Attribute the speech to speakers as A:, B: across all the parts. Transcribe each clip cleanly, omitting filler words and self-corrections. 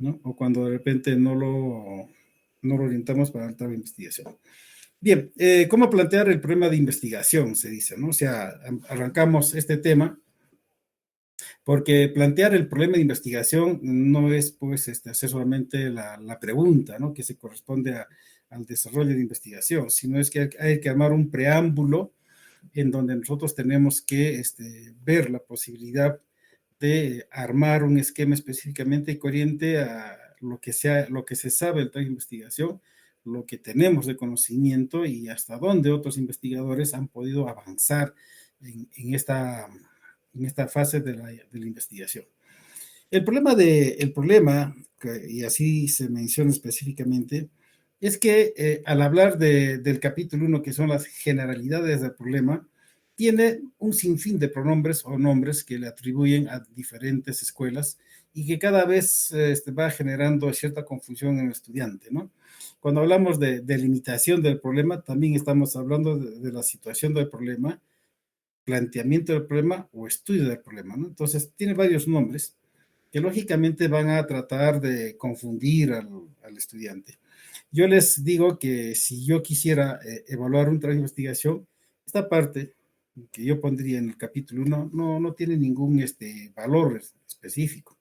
A: ¿no? O cuando de repente no lo orientamos para el trabajo de investigación. Bien, ¿cómo plantear el problema de investigación? Se dice, ¿no? O sea, arrancamos este tema porque plantear el problema de investigación no es, pues, hacer solamente la pregunta, ¿no? Que se corresponde al desarrollo de investigación, sino es que hay que armar un preámbulo en donde nosotros tenemos que ver la posibilidad de armar un esquema específicamente coherente a lo que se sabe del trabajo de investigación, lo que tenemos de conocimiento y hasta dónde otros investigadores han podido avanzar en esta fase de la investigación. El problema, y así se menciona específicamente, es que al hablar del capítulo 1, que son las generalidades del problema, tiene un sinfín de pronombres o nombres que le atribuyen a diferentes escuelas y que cada vez va generando cierta confusión en el estudiante, ¿no? Cuando hablamos de delimitación del problema, también estamos hablando de la situación del problema, planteamiento del problema o estudio del problema, ¿no? Entonces, tiene varios nombres que lógicamente van a tratar de confundir al estudiante. Yo les digo que si yo quisiera evaluar un trabajo de investigación, esta parte que yo pondría en el capítulo 1 no tiene ningún valor específico,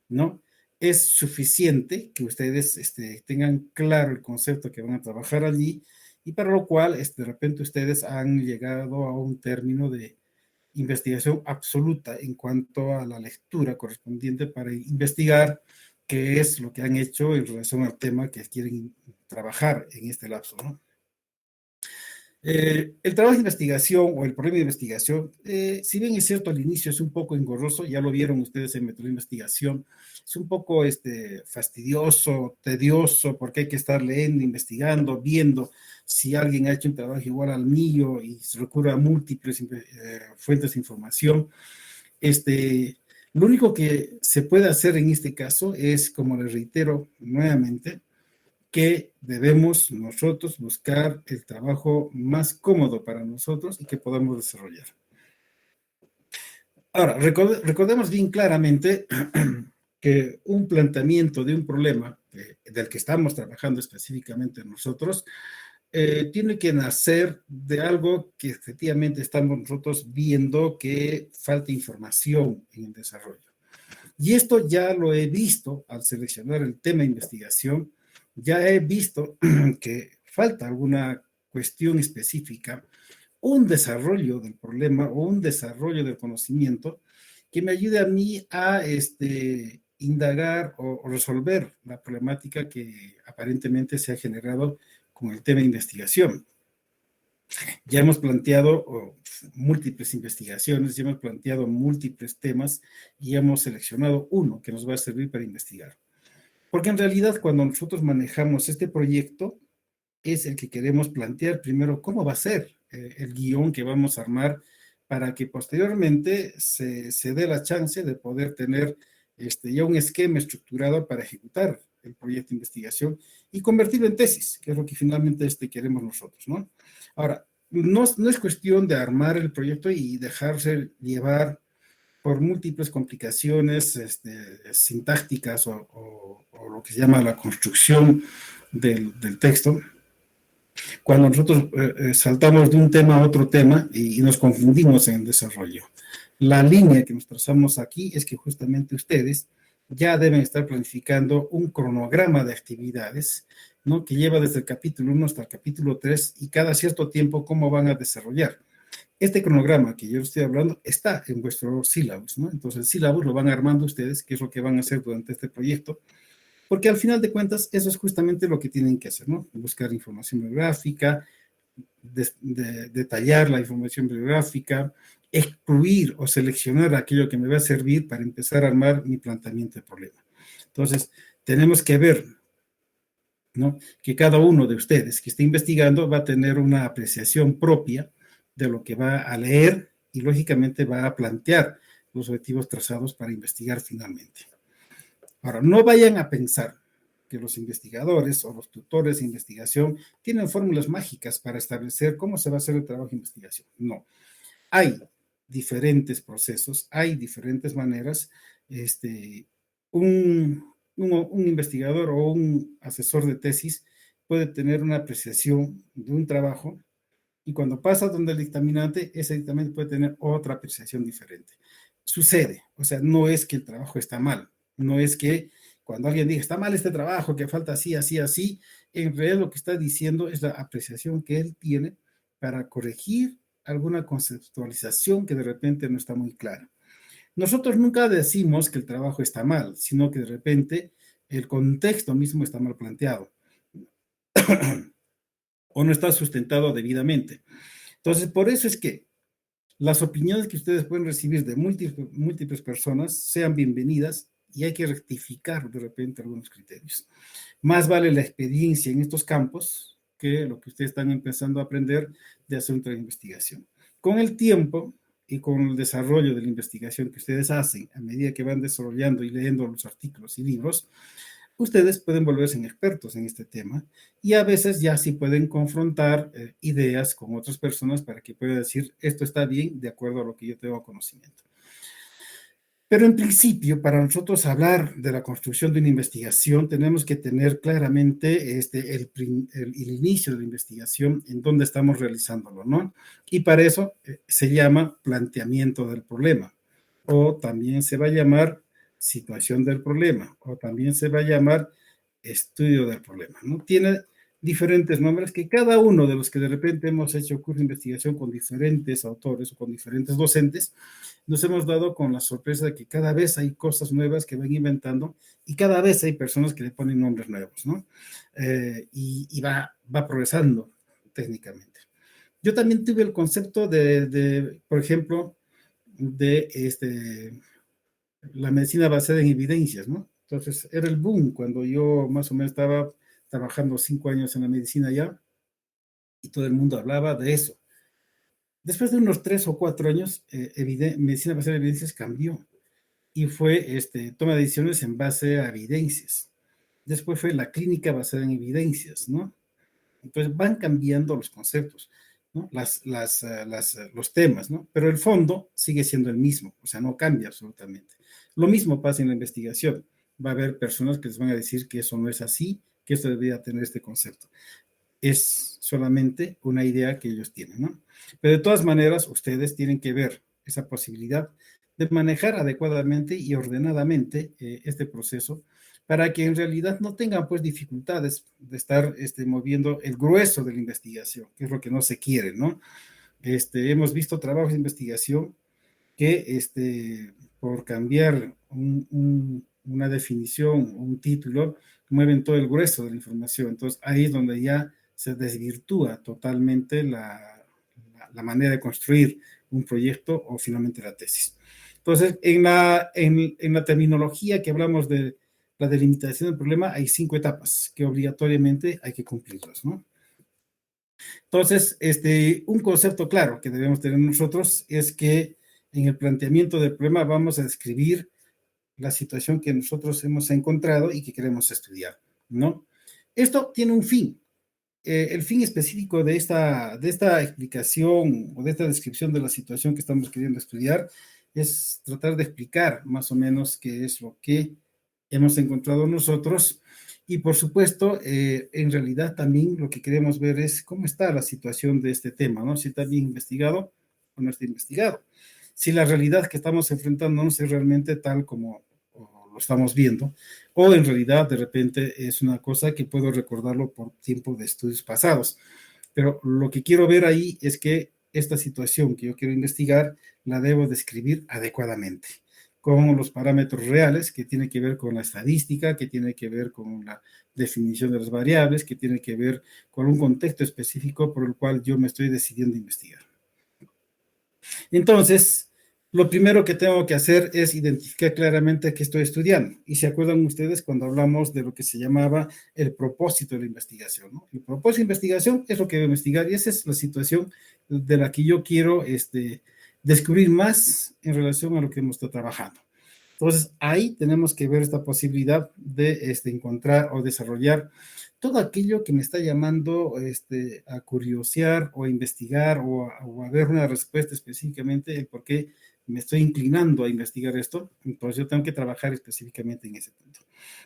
A: ¿no? Es suficiente que ustedes tengan claro el concepto que van a trabajar allí y para lo cual de repente ustedes han llegado a un término de investigación absoluta en cuanto a la lectura correspondiente para investigar qué es lo que han hecho en relación al tema que quieren trabajar en este lapso, ¿no? El trabajo de investigación o el problema de investigación, si bien es cierto al inicio es un poco engorroso, ya lo vieron ustedes en método de investigación, es un poco fastidioso, tedioso, porque hay que estar leyendo, investigando, viendo si alguien ha hecho un trabajo igual al mío y se recurre a múltiples fuentes de información. Lo único que se puede hacer en este caso es, como les reitero nuevamente, que debemos nosotros buscar el trabajo más cómodo para nosotros y que podamos desarrollar. Ahora, recordemos bien claramente que un planteamiento de un problema del que estamos trabajando específicamente nosotros tiene que nacer de algo que efectivamente estamos nosotros viendo que falta información en el desarrollo. Y esto ya lo he visto al seleccionar el tema de investigación, ya he visto que falta alguna cuestión específica, un desarrollo del problema o un desarrollo del conocimiento que me ayude a mí a indagar o resolver la problemática que aparentemente se ha generado con el tema de investigación. Ya hemos planteado múltiples investigaciones, ya hemos planteado múltiples temas y hemos seleccionado uno que nos va a servir para investigar. Porque en realidad cuando nosotros manejamos este proyecto es el que queremos plantear primero cómo va a ser el guión que vamos a armar para que posteriormente se dé la chance de poder tener ya un esquema estructurado para ejecutar el proyecto de investigación y convertirlo en tesis, que es lo que finalmente queremos nosotros, ¿no? Ahora, no es cuestión de armar el proyecto y dejarse llevar por múltiples complicaciones sintácticas o lo que se llama la construcción del texto, cuando nosotros saltamos de un tema a otro tema y nos confundimos en el desarrollo. La línea que nos trazamos aquí es que justamente ustedes ya deben estar planificando un cronograma de actividades, ¿no? Que lleva desde el capítulo 1 hasta el capítulo 3 y cada cierto tiempo cómo van a desarrollar. Este cronograma que yo estoy hablando está en vuestro sílabus, ¿no? Entonces el sílabus lo van armando ustedes, qué es lo que van a hacer durante este proyecto, porque al final de cuentas eso es justamente lo que tienen que hacer, ¿no? Buscar información bibliográfica, detallar la información bibliográfica, excluir o seleccionar aquello que me va a servir para empezar a armar mi planteamiento de problema. Entonces, tenemos que ver, ¿no? Que cada uno de ustedes que esté investigando va a tener una apreciación propia de lo que va a leer y lógicamente va a plantear los objetivos trazados para investigar finalmente. Ahora, no vayan a pensar que los investigadores o los tutores de investigación tienen fórmulas mágicas para establecer cómo se va a hacer el trabajo de investigación. No, hay diferentes procesos, hay diferentes maneras. Un un investigador o un asesor de tesis puede tener una apreciación de un trabajo y cuando pasa donde el dictaminante, ese dictaminante puede tener otra apreciación diferente. Sucede, o sea, no es que el trabajo está mal, no es que cuando alguien diga está mal este trabajo, que falta así, así, así, en realidad lo que está diciendo es la apreciación que él tiene para corregir alguna conceptualización que de repente no está muy clara. Nosotros nunca decimos que el trabajo está mal, sino que de repente el contexto mismo está mal planteado o no está sustentado debidamente. Entonces, por eso es que las opiniones que ustedes pueden recibir de múltiples personas sean bienvenidas y hay que rectificar de repente algunos criterios. Más vale la experiencia en estos campos que lo que ustedes están empezando a aprender de asuntos de investigación. Con el tiempo y con el desarrollo de la investigación que ustedes hacen a medida que van desarrollando y leyendo los artículos y libros, ustedes pueden volverse expertos en este tema y a veces ya sí pueden confrontar ideas con otras personas para que puedan decir esto está bien de acuerdo a lo que yo tengo conocimiento. Pero en principio, para nosotros hablar de la construcción de una investigación, tenemos que tener claramente el inicio de la investigación, en dónde estamos realizándolo, ¿no? Y para eso se llama planteamiento del problema, o también se va a llamar situación del problema, o también se va a llamar estudio del problema, ¿no? Tiene diferentes nombres que cada uno de los que de repente hemos hecho curso de investigación con diferentes autores o con diferentes docentes, nos hemos dado con la sorpresa de que cada vez hay cosas nuevas que van inventando y cada vez hay personas que le ponen nombres nuevos, ¿no? Y va progresando técnicamente. Yo también tuve el concepto por ejemplo, de la medicina basada en evidencias, ¿no? Entonces, era el boom cuando yo más o menos estaba trabajando 5 años en la medicina ya y todo el mundo hablaba de eso. Después de unos 3 o 4 años, medicina basada en evidencias cambió y fue toma de decisiones en base a evidencias. Después fue la clínica basada en evidencias, ¿no? Entonces van cambiando los conceptos, ¿no? Los temas, ¿no? Pero el fondo sigue siendo el mismo, o sea, no cambia absolutamente. Lo mismo pasa en la investigación. Va a haber personas que les van a decir que eso no es así, que esto debería tener este concepto. Es solamente una idea que ellos tienen, ¿no? Pero de todas maneras, ustedes tienen que ver esa posibilidad de manejar adecuadamente y ordenadamente este proceso para que en realidad no tengan pues dificultades de estar moviendo el grueso de la investigación, que es lo que no se quiere, ¿no? Hemos visto trabajos de investigación que por cambiar una definición, un título, mueven todo el grueso de la información. Entonces ahí es donde ya se desvirtúa totalmente la manera de construir un proyecto o finalmente la tesis. Entonces, en la terminología que hablamos de la delimitación del problema, hay 5 etapas que obligatoriamente hay que cumplirlas, ¿no? Entonces, un concepto claro que debemos tener nosotros es que en el planteamiento del problema vamos a describir la situación que nosotros hemos encontrado y que queremos estudiar, ¿no? Esto tiene un fin. El fin específico de esta explicación o de esta descripción de la situación que estamos queriendo estudiar es tratar de explicar más o menos qué es lo que hemos encontrado nosotros y por supuesto, en realidad también lo que queremos ver es cómo está la situación de este tema, ¿no? Si está bien investigado o no está investigado. Si la realidad que estamos enfrentando no es realmente tal como lo estamos viendo, o en realidad de repente es una cosa que puedo recordarlo por tiempo de estudios pasados. Pero lo que quiero ver ahí es que esta situación que yo quiero investigar la debo describir adecuadamente, con los parámetros reales que tiene que ver con la estadística, que tiene que ver con la definición de las variables, que tiene que ver con un contexto específico por el cual yo me estoy decidiendo investigar. Entonces, lo primero que tengo que hacer es identificar claramente qué estoy estudiando. Y se acuerdan ustedes cuando hablamos de lo que se llamaba el propósito de la investigación, ¿no? El propósito de investigación es lo que voy a investigar y esa es la situación de la que yo quiero descubrir más en relación a lo que hemos estado trabajando. Entonces, ahí tenemos que ver esta posibilidad de encontrar o desarrollar todo aquello que me está llamando a curiosear o a investigar o a ver una respuesta específicamente el por qué me estoy inclinando a investigar esto, entonces yo tengo que trabajar específicamente en ese punto.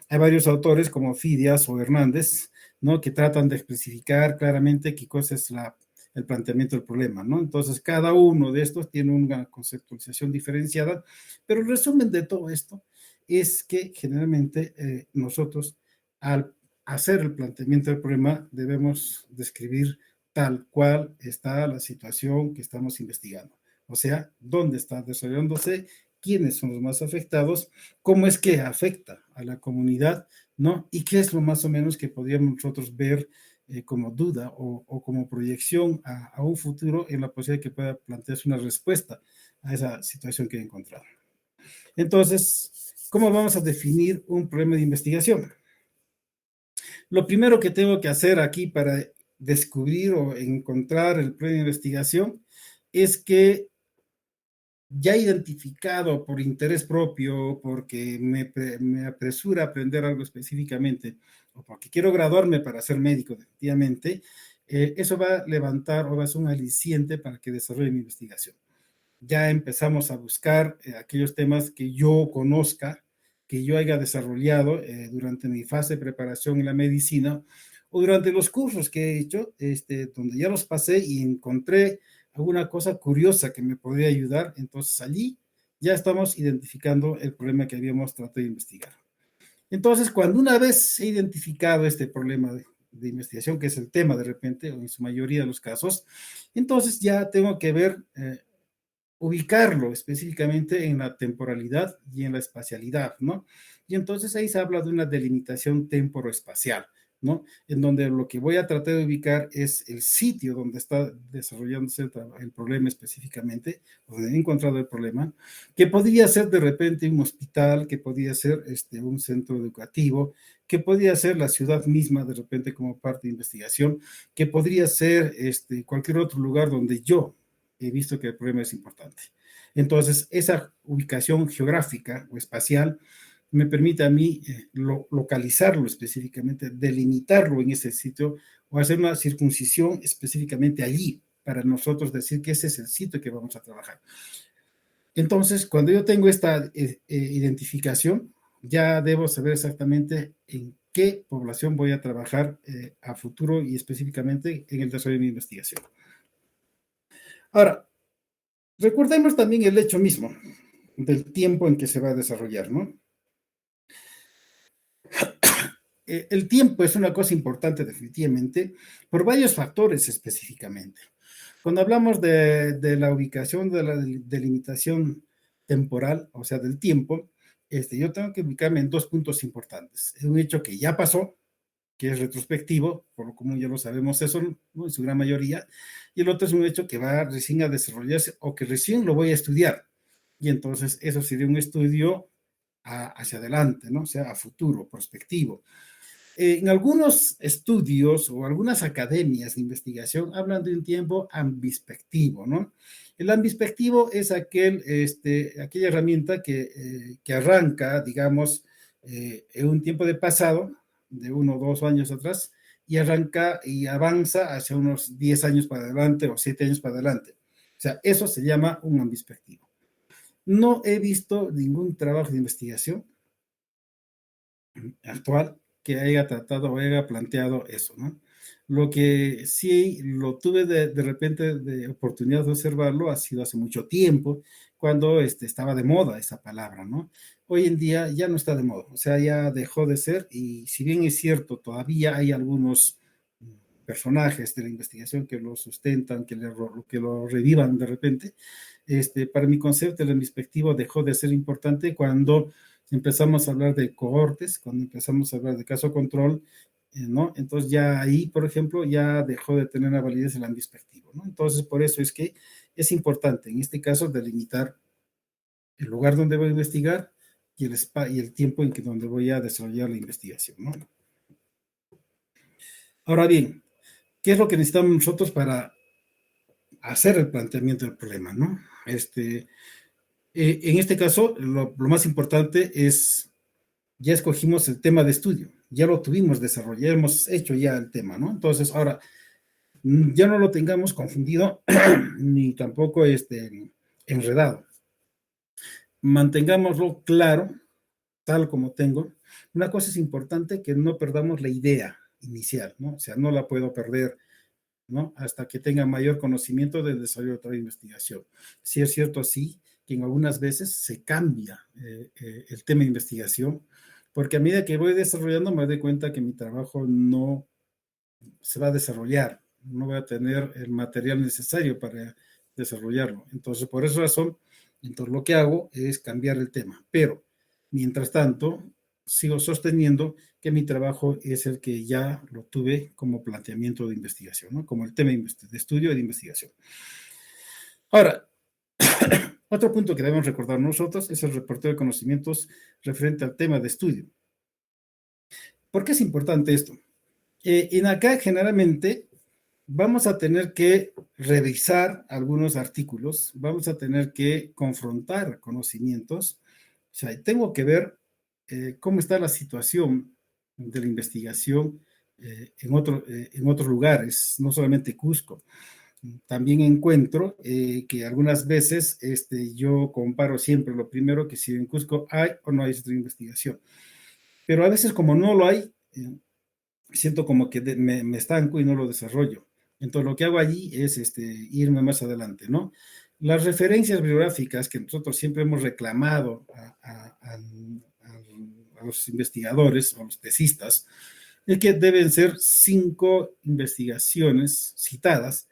A: Hay varios autores como Fidias o Hernández, ¿no? Que tratan de especificar claramente qué cosa es el planteamiento del problema, ¿no? Entonces, cada uno de estos tiene una conceptualización diferenciada, pero el resumen de todo esto es que generalmente nosotros, al hacer el planteamiento del problema, debemos describir tal cual está la situación que estamos investigando. O sea, dónde está desarrollándose, quiénes son los más afectados, cómo es que afecta a la comunidad, ¿no? Y qué es lo más o menos que podríamos nosotros ver como duda o como proyección a un futuro en la posibilidad de que pueda plantearse una respuesta a esa situación que he encontrado. Entonces, ¿cómo vamos a definir un problema de investigación? Lo primero que tengo que hacer aquí para descubrir o encontrar el problema de investigación es que ya identificado por interés propio, porque me apresura a aprender algo específicamente, o porque quiero graduarme para ser médico, definitivamente, eso va a levantar o va a ser un aliciente para que desarrolle mi investigación. Ya empezamos a buscar aquellos temas que yo conozca, que yo haya desarrollado durante mi fase de preparación en la medicina o durante los cursos que he hecho, donde ya los pasé y encontré alguna cosa curiosa que me podría ayudar. Entonces allí ya estamos identificando el problema que habíamos tratado de investigar. Entonces, cuando una vez he identificado este problema de investigación, que es el tema de repente, o en su mayoría de los casos, entonces ya tengo que ver ubicarlo específicamente en la temporalidad y en la espacialidad, ¿no? Y entonces ahí se habla de una delimitación temporoespacial, ¿no? En donde lo que voy a tratar de ubicar es el sitio donde está desarrollándose el problema específicamente, donde he encontrado el problema, que podría ser de repente un hospital, que podría ser un centro educativo, que podría ser la ciudad misma de repente como parte de investigación, que podría ser cualquier otro lugar donde yo he visto que el problema es importante. Entonces, esa ubicación geográfica o espacial me permite a mí localizarlo específicamente, delimitarlo en ese sitio o hacer una circuncisión específicamente allí para nosotros decir que ese es el sitio que vamos a trabajar. Entonces, cuando yo tengo esta identificación, ya debo saber exactamente en qué población voy a trabajar a futuro y específicamente en el desarrollo de mi investigación. Ahora, recordemos también el hecho mismo del tiempo en que se va a desarrollar, ¿no? El tiempo es una cosa importante definitivamente por varios factores específicamente. Cuando hablamos de la ubicación, de la delimitación temporal, o sea, del tiempo, yo tengo que ubicarme en dos puntos importantes. Es un hecho que ya pasó, que es retrospectivo, por lo común ya lo sabemos eso, ¿no? En su gran mayoría, y el otro es un hecho que va recién a desarrollarse o que recién lo voy a estudiar. Y entonces eso sería un estudio hacia adelante, ¿no? O sea, a futuro, prospectivo. En algunos estudios o algunas academias de investigación hablan de un tiempo ambispectivo, ¿no? El ambispectivo es aquella herramienta que arranca, digamos, en un tiempo de pasado, de 1 o 2 años atrás, y arranca y avanza hacia unos 10 años para adelante o 7 años para adelante. O sea, eso se llama un ambispectivo. No he visto ningún trabajo de investigación actual que haya tratado o haya planteado eso, ¿no? Lo que sí lo tuve de repente de oportunidad de observarlo ha sido hace mucho tiempo, cuando estaba de moda esa palabra, ¿no? Hoy en día ya no está de moda, o sea, ya dejó de ser y si bien es cierto, todavía hay algunos personajes de la investigación que lo sustentan, que lo revivan de repente, para mi concepto, el introspectivo dejó de ser importante cuando empezamos a hablar de cohortes, cuando empezamos a hablar de caso control, ¿no? Entonces ya ahí, por ejemplo, ya dejó de tener una validez el introspectivo, ¿no? Entonces, por eso es que es importante, en este caso, delimitar el lugar donde voy a investigar y el tiempo en que donde voy a desarrollar la investigación, ¿no? Ahora bien, ¿qué es lo que necesitamos nosotros para hacer el planteamiento del problema, ¿no? En este caso, lo más importante es, ya escogimos el tema de estudio, ya lo tuvimos desarrollado, ya hemos hecho ya el tema, ¿no? Entonces, ahora, ya no lo tengamos confundido ni tampoco enredado. mantengámoslo claro, tal como tengo. Una cosa es importante, que no perdamos la idea inicial, ¿no? O sea, no la puedo perder, ¿no? Hasta que tenga mayor conocimiento del desarrollo de otra investigación. Sí es cierto, sí, que en algunas veces se cambia el tema de investigación, porque a medida que voy desarrollando me doy cuenta que mi trabajo no se va a desarrollar, no voy a tener el material necesario para desarrollarlo. Entonces, por esa razón, entonces lo que hago es cambiar el tema. Pero, mientras tanto, sigo sosteniendo que mi trabajo es el que ya lo tuve como planteamiento de investigación, ¿no? Como el tema de estudio y de investigación. Ahora, otro punto que debemos recordar nosotros es el reporte de conocimientos referente al tema de estudio. ¿Por qué es importante esto? En acá generalmente vamos a tener que revisar algunos artículos, vamos a tener que confrontar conocimientos, o sea, tengo que ver cómo está la situación de la investigación en otros lugares, no solamente Cusco. También encuentro que algunas veces yo comparo siempre lo primero que si en Cusco hay o no hay esta investigación, pero a veces como no lo hay, siento como que me estanco y no lo desarrollo. Entonces, lo que hago allí es irme más adelante, ¿no? Las referencias bibliográficas que nosotros siempre hemos reclamado a los investigadores o a los tesistas es que deben ser 5 investigaciones citadas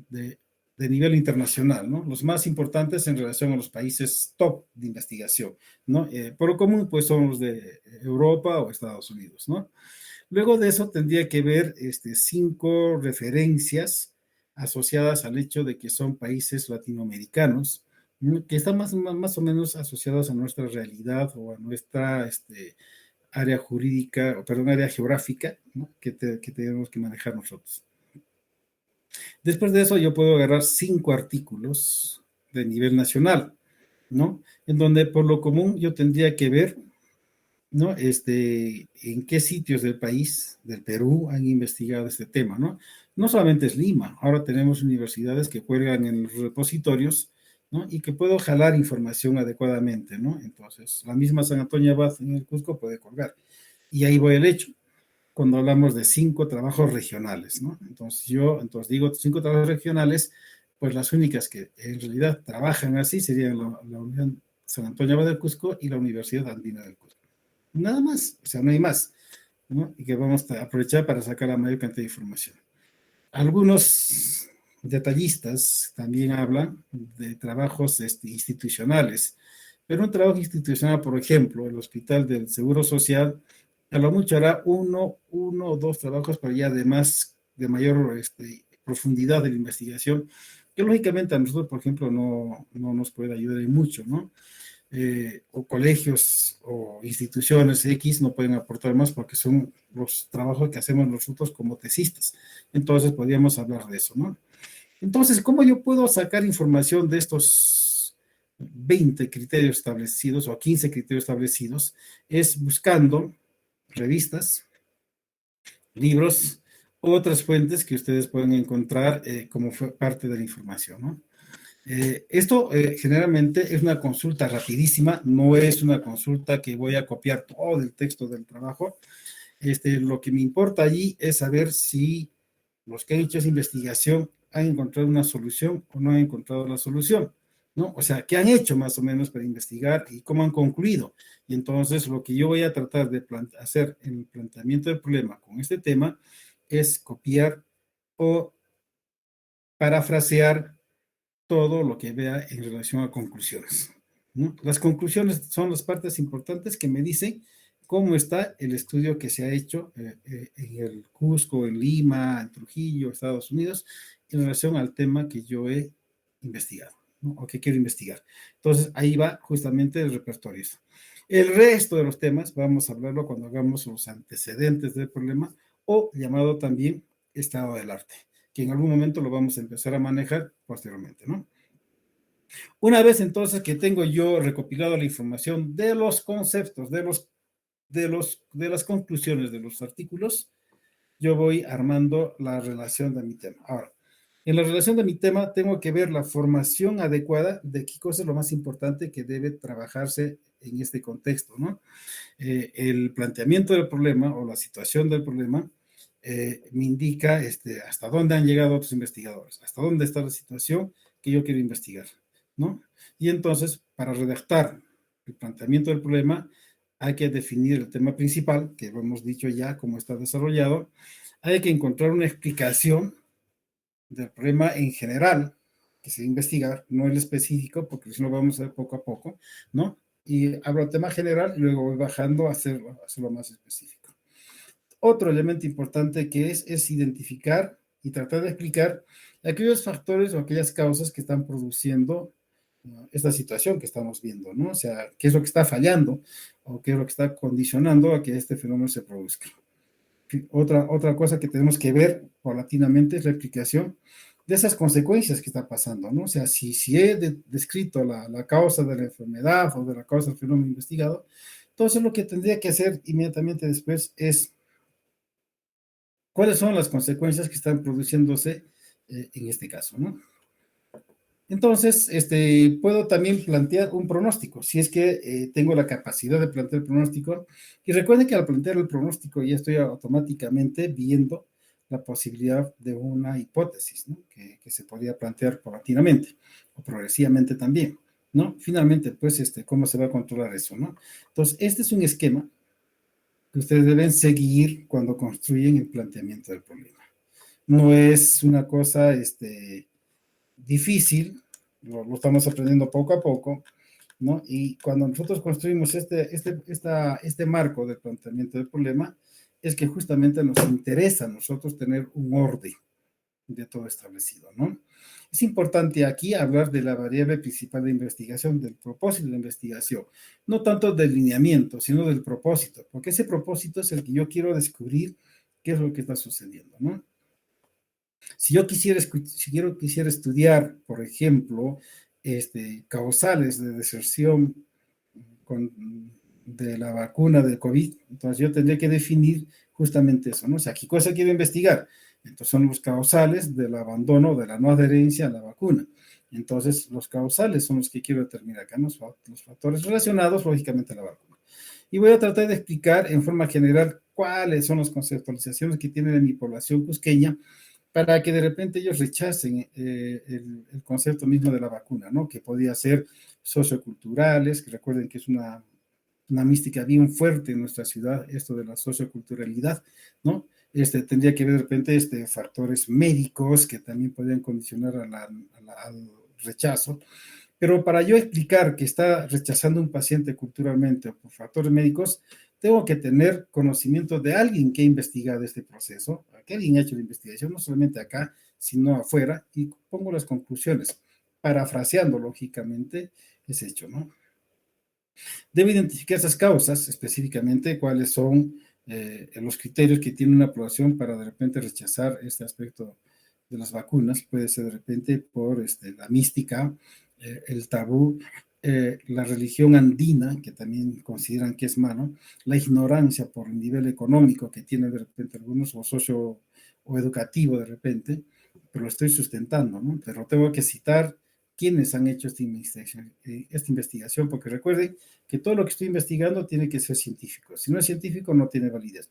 A: de, de nivel internacional, ¿no? Los más importantes en relación a los países top de investigación, ¿no? Por lo común, pues son los de Europa o Estados Unidos, ¿no? Luego de eso tendría que ver 5 referencias asociadas al hecho de que son países latinoamericanos, ¿no? Que están más o menos asociados a nuestra realidad o a nuestra área jurídica, o perdón, área geográfica, ¿no? Que tenemos que manejar nosotros. Después de eso yo puedo agarrar 5 artículos de nivel nacional, ¿no? En donde por lo común yo tendría que ver, ¿no? En qué sitios del país, del Perú, han investigado este tema, ¿no? No solamente es Lima, ahora tenemos universidades que cuelgan en los repositorios, ¿no? Y que puedo jalar información adecuadamente, ¿no? Entonces, la misma San Antonio Abad en el Cusco puede colgar. Y ahí voy el hecho, cuando hablamos de 5 trabajos regionales, ¿no? Entonces digo 5 trabajos regionales, pues las únicas que en realidad trabajan así serían la Unión San Antonio Abad del Cusco y la Universidad Andina del Cusco. Nada más, o sea, no hay más, ¿no? Y que vamos a aprovechar para sacar la mayor cantidad de información. Algunos detallistas también hablan de trabajos institucionales, pero un trabajo institucional, por ejemplo, el Hospital del Seguro Social, a lo mucho hará uno o dos trabajos, pero ya de mayor profundidad de la investigación, que lógicamente a nosotros, por ejemplo, no nos puede ayudar en mucho, ¿no? O colegios o instituciones X no pueden aportar más porque son los trabajos que hacemos nosotros como tesistas. Entonces podríamos hablar de eso, ¿no? Entonces, ¿cómo yo puedo sacar información de estos 20 criterios establecidos o 15 criterios establecidos? Es buscando revistas, libros, otras fuentes que ustedes pueden encontrar como parte de la información, ¿no? Esto generalmente es una consulta rapidísima, no es una consulta que voy a copiar todo el texto del trabajo. Lo que me importa allí es saber si los que han hecho esa investigación han encontrado una solución o no han encontrado la solución, ¿no? O sea, ¿qué han hecho más o menos para investigar y cómo han concluido? Y entonces lo que yo voy a tratar de hacer en el planteamiento del problema con este tema es copiar o parafrasear todo lo que vea en relación a conclusiones, ¿no? Las conclusiones son las partes importantes que me dicen cómo está el estudio que se ha hecho en el Cusco, en Lima, en Trujillo, Estados Unidos, en relación al tema que yo he investigado, ¿no? O que quiero investigar. Entonces, ahí va justamente el repertorio. El resto de los temas vamos a hablarlo cuando hagamos los antecedentes del problema o llamado también estado del arte, que en algún momento lo vamos a empezar a manejar posteriormente, ¿no? Una vez entonces que tengo yo recopilado la información de los conceptos, de las conclusiones de los artículos, yo voy armando la relación de mi tema. Ahora, En la relación de mi tema, tengo que ver la formación adecuada de qué cosa es lo más importante que debe trabajarse en este contexto, ¿no? El planteamiento del problema o la situación del problema me indica hasta dónde han llegado otros investigadores, hasta dónde está la situación que yo quiero investigar, ¿no? Y entonces, para redactar el planteamiento del problema, hay que definir el tema principal, que lo hemos dicho ya, cómo está desarrollado. Hay que encontrar una explicación del problema en general que se va a investigar, no el específico, porque si no vamos a ver poco a poco, ¿no? Y hablo del tema general y luego voy bajando a hacerlo más específico. Otro elemento importante que es identificar y tratar de explicar aquellos factores o aquellas causas que están produciendo esta situación que estamos viendo, ¿no? O sea, qué es lo que está fallando o qué es lo que está condicionando a que este fenómeno se produzca. Otra cosa que tenemos que ver paulatinamente es la explicación de esas consecuencias que está pasando, ¿no? O sea, si he descrito la causa de la enfermedad o de la causa del fenómeno investigado, entonces lo que tendría que hacer inmediatamente después es cuáles son las consecuencias que están produciéndose en este caso, ¿no? Entonces, puedo también plantear un pronóstico, si es que tengo la capacidad de plantear el pronóstico. Y recuerden que al plantear el pronóstico ya estoy automáticamente viendo la posibilidad de una hipótesis, ¿no? Que se podría plantear paulatinamente o progresivamente también, ¿no? Finalmente, pues, ¿cómo se va a controlar eso, no? Entonces, este es un esquema que ustedes deben seguir cuando construyen el planteamiento del problema. No es una cosa, difícil, lo estamos aprendiendo poco a poco, ¿no? Y cuando nosotros construimos este marco del planteamiento del problema, es que justamente nos interesa a nosotros tener un orden de todo establecido, ¿no? Es importante aquí hablar de la variable principal de investigación, del propósito de la investigación, no tanto del lineamiento, sino del propósito, porque ese propósito es el que yo quiero descubrir qué es lo que está sucediendo, ¿no? Si yo quisiera estudiar, por ejemplo, causales de deserción de la vacuna del COVID, entonces yo tendría que definir justamente eso, ¿no? O sea, ¿qué cosa quiero investigar? Entonces son los causales del abandono, de la no adherencia a la vacuna. Entonces, los causales son los que quiero determinar acá, ¿no? Los factores relacionados, lógicamente, a la vacuna. Y voy a tratar de explicar en forma general cuáles son las conceptualizaciones que tiene de mi población cusqueña para que de repente ellos rechacen el concepto mismo de la vacuna, ¿no? Que podía ser socioculturales, que recuerden que es una mística bien fuerte en nuestra ciudad, esto de la socioculturalidad, ¿no? Tendría que ver de repente factores médicos que también podrían condicionar al rechazo. Pero para yo explicar que está rechazando un paciente culturalmente o por factores médicos, tengo que tener conocimiento de alguien que ha investigado este proceso, que alguien ha hecho la investigación, no solamente acá, sino afuera, y pongo las conclusiones, parafraseando lógicamente ese hecho, ¿no? Debe identificar esas causas específicamente, cuáles son los criterios que tiene una población para de repente rechazar este aspecto de las vacunas. Puede ser de repente por la mística, el tabú, la religión andina, que también consideran que es malo, la ignorancia por el nivel económico que tienen de repente algunos, o socio o educativo de repente, pero lo estoy sustentando, ¿no? Pero tengo que citar quiénes han hecho esta investigación, porque recuerden que todo lo que estoy investigando tiene que ser científico. Si no es científico, no tiene validez.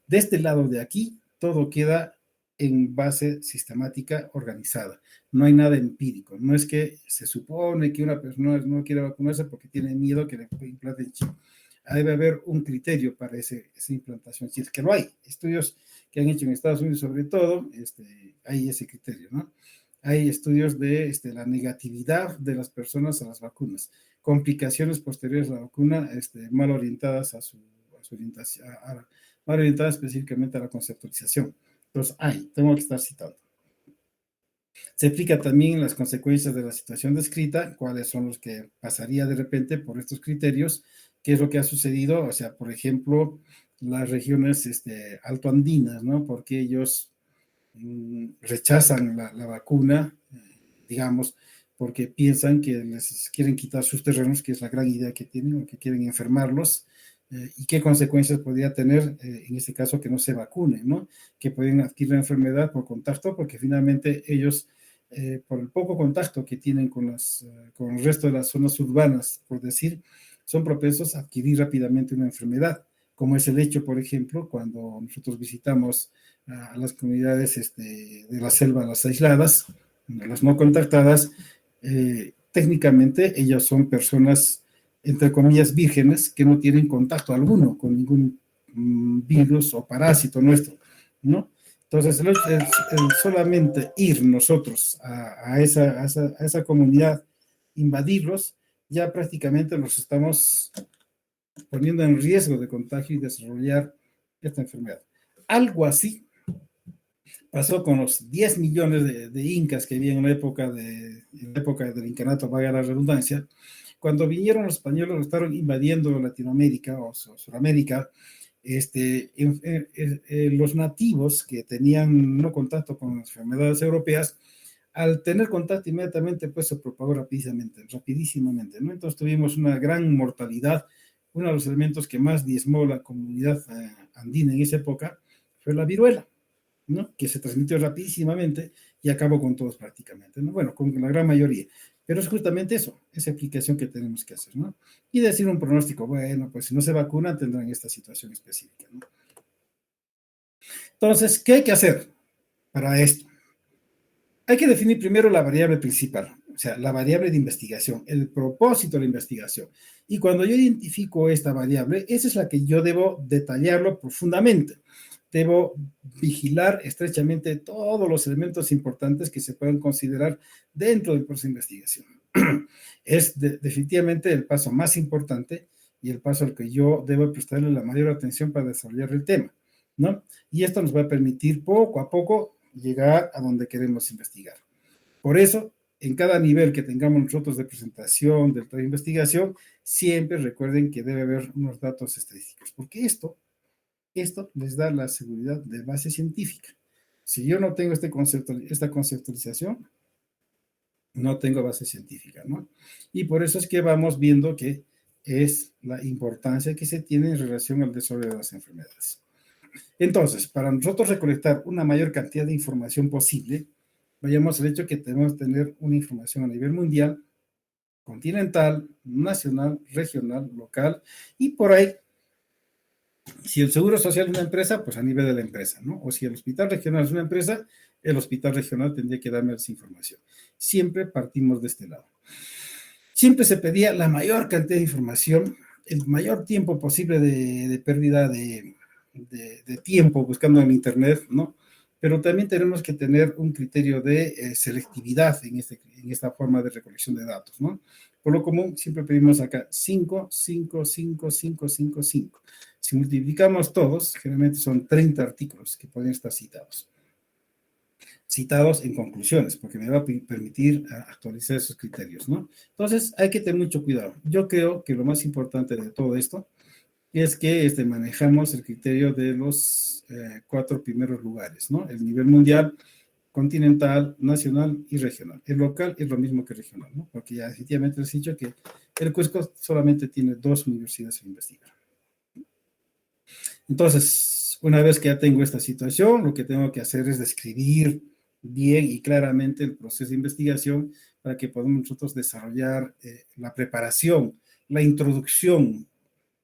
A: De este lado de aquí, todo queda en base sistemática organizada. No hay nada empírico. No es que se supone que una persona no quiere vacunarse porque tiene miedo que le implanten chip. Debe haber un criterio para esa implantación, si es que lo hay. Estudios que han hecho en Estados Unidos, sobre todo, hay ese criterio, ¿no? Hay estudios de la negatividad de las personas a las vacunas, complicaciones posteriores a la vacuna mal orientadas a su orientación, mal orientadas específicamente a la conceptualización. Entonces, tengo que estar citando. Se explica también las consecuencias de la situación descrita, cuáles son los que pasaría de repente por estos criterios, qué es lo que ha sucedido, o sea, por ejemplo, las regiones altoandinas, ¿no? Porque ellos rechazan la vacuna, digamos, porque piensan que les quieren quitar sus terrenos, que es la gran idea que tienen, o que quieren enfermarlos, y qué consecuencias podría tener en este caso que no se vacunen, ¿no? Que pueden adquirir la enfermedad por contacto, porque finalmente ellos por el poco contacto que tienen con el resto de las zonas urbanas, por decir, son propensos a adquirir rápidamente una enfermedad, como es el hecho, por ejemplo, cuando nosotros visitamos a las comunidades de la selva, las aisladas, las no contactadas. Técnicamente ellas son personas, entre comillas, vírgenes, que no tienen contacto alguno con ningún virus o parásito nuestro, ¿no? Entonces, el solamente ir nosotros a esa comunidad, invadirlos, ya prácticamente los estamos poniendo en riesgo de contagio y desarrollar esta enfermedad. Algo así pasó con los 10 millones de incas que había en la época del incanato, valga la redundancia. Cuando vinieron los españoles, estaban invadiendo Latinoamérica o Sudamérica. Los nativos que tenían no contacto con las enfermedades europeas, al tener contacto inmediatamente, pues se propagó rapidísimamente, ¿no? Entonces tuvimos una gran mortalidad. Uno de los elementos que más diezmó la comunidad andina en esa época fue la viruela, ¿no? Que se transmitió rapidísimamente y acabó con todos prácticamente, ¿no? Bueno, con la gran mayoría. Pero es justamente eso, esa aplicación que tenemos que hacer, ¿no? Y decir un pronóstico, bueno, pues si no se vacunan tendrán esta situación específica, ¿no? Entonces, ¿qué hay que hacer para esto? Hay que definir primero la variable principal, o sea, la variable de investigación, el propósito de la investigación. Y cuando yo identifico esta variable, esa es la que yo debo detallarlo profundamente. Debo vigilar estrechamente todos los elementos importantes que se puedan considerar dentro del proceso de investigación. Es definitivamente el paso más importante y el paso al que yo debo prestarle la mayor atención para desarrollar el tema, ¿no? Y esto nos va a permitir poco a poco llegar a donde queremos investigar. Por eso, en cada nivel que tengamos nosotros de presentación, de investigación, siempre recuerden que debe haber unos datos estadísticos, porque esto les da la seguridad de base científica. Si yo no tengo esta conceptualización, no tengo base científica, ¿no? Y por eso es que vamos viendo que es la importancia que se tiene en relación al desarrollo de las enfermedades. Entonces, para nosotros recolectar una mayor cantidad de información posible, vayamos al hecho que tenemos que tener una información a nivel mundial, continental, nacional, regional, local, y por ahí, si el seguro social es una empresa, pues a nivel de la empresa, ¿no? O si el hospital regional es una empresa, el hospital regional tendría que darme esa información. Siempre partimos de este lado. Siempre se pedía la mayor cantidad de información, el mayor tiempo posible de pérdida de tiempo buscando en Internet, ¿no? Pero también tenemos que tener un criterio de selectividad en esta forma de recolección de datos, ¿no? Por lo común, siempre pedimos acá 5, 5, 5, 5, 5, 5. Si multiplicamos todos, generalmente son 30 artículos que pueden estar citados en conclusiones, porque me va a permitir actualizar esos criterios, ¿no? Entonces, hay que tener mucho cuidado. Yo creo que lo más importante de todo esto es que manejamos el criterio de los 4 primeros lugares, ¿no? El nivel mundial, continental, nacional y regional. El local es lo mismo que regional, ¿no? Porque ya efectivamente les he dicho que el Cusco solamente tiene 2 universidades a investigar. Entonces, una vez que ya tengo esta situación, lo que tengo que hacer es describir bien y claramente el proceso de investigación para que podamos nosotros desarrollar la preparación, la introducción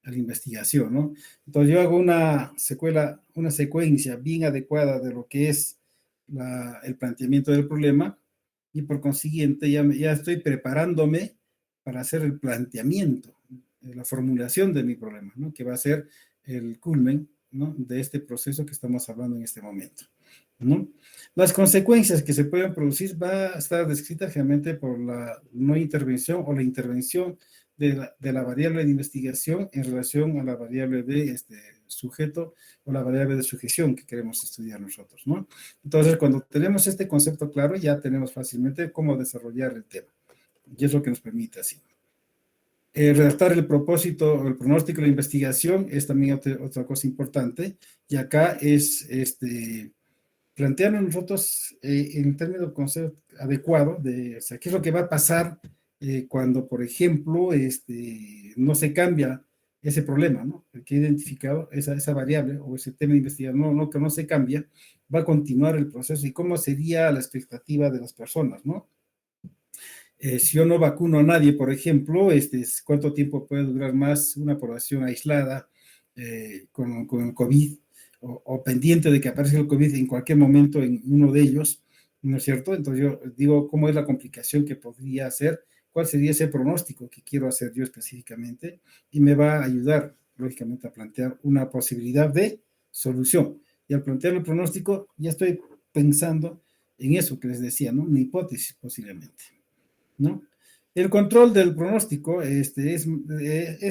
A: a la investigación, ¿no? Entonces yo hago una secuencia bien adecuada de lo que es el planteamiento del problema y por consiguiente ya estoy preparándome para hacer el planteamiento, la formulación de mi problema, ¿no? Que va a ser el culmen, ¿no? De este proceso que estamos hablando en este momento, ¿no? Las consecuencias que se pueden producir va a estar descritas realmente por la no intervención o la intervención de la variable de investigación en relación a la variable de sujeto o la variable de sujeción que queremos estudiar nosotros, ¿no? Entonces, cuando tenemos este concepto claro, ya tenemos fácilmente cómo desarrollar el tema. Y es lo que nos permite así. Redactar el propósito, el pronóstico de la investigación es también otra cosa importante. Y acá es plantearnos nosotros en términos de concepto adecuado, o sea, qué es lo que va a pasar cuando, por ejemplo, no se cambia ese problema, ¿no? El que he identificado, esa variable o ese tema de investigación, que no se cambia, va a continuar el proceso y cómo sería la expectativa de las personas, ¿no? Si yo no vacuno a nadie, por ejemplo, ¿cuánto tiempo puede durar más una población aislada con el COVID o pendiente de que aparezca el COVID en cualquier momento en uno de ellos? ¿No es cierto? Entonces yo digo, ¿cómo es la complicación que podría hacer? ¿Cuál sería ese pronóstico que quiero hacer yo específicamente? Y me va a ayudar, lógicamente, a plantear una posibilidad de solución. Y al plantear el pronóstico, ya estoy pensando en eso que les decía, ¿no? Una hipótesis posiblemente, ¿no? El control del pronóstico es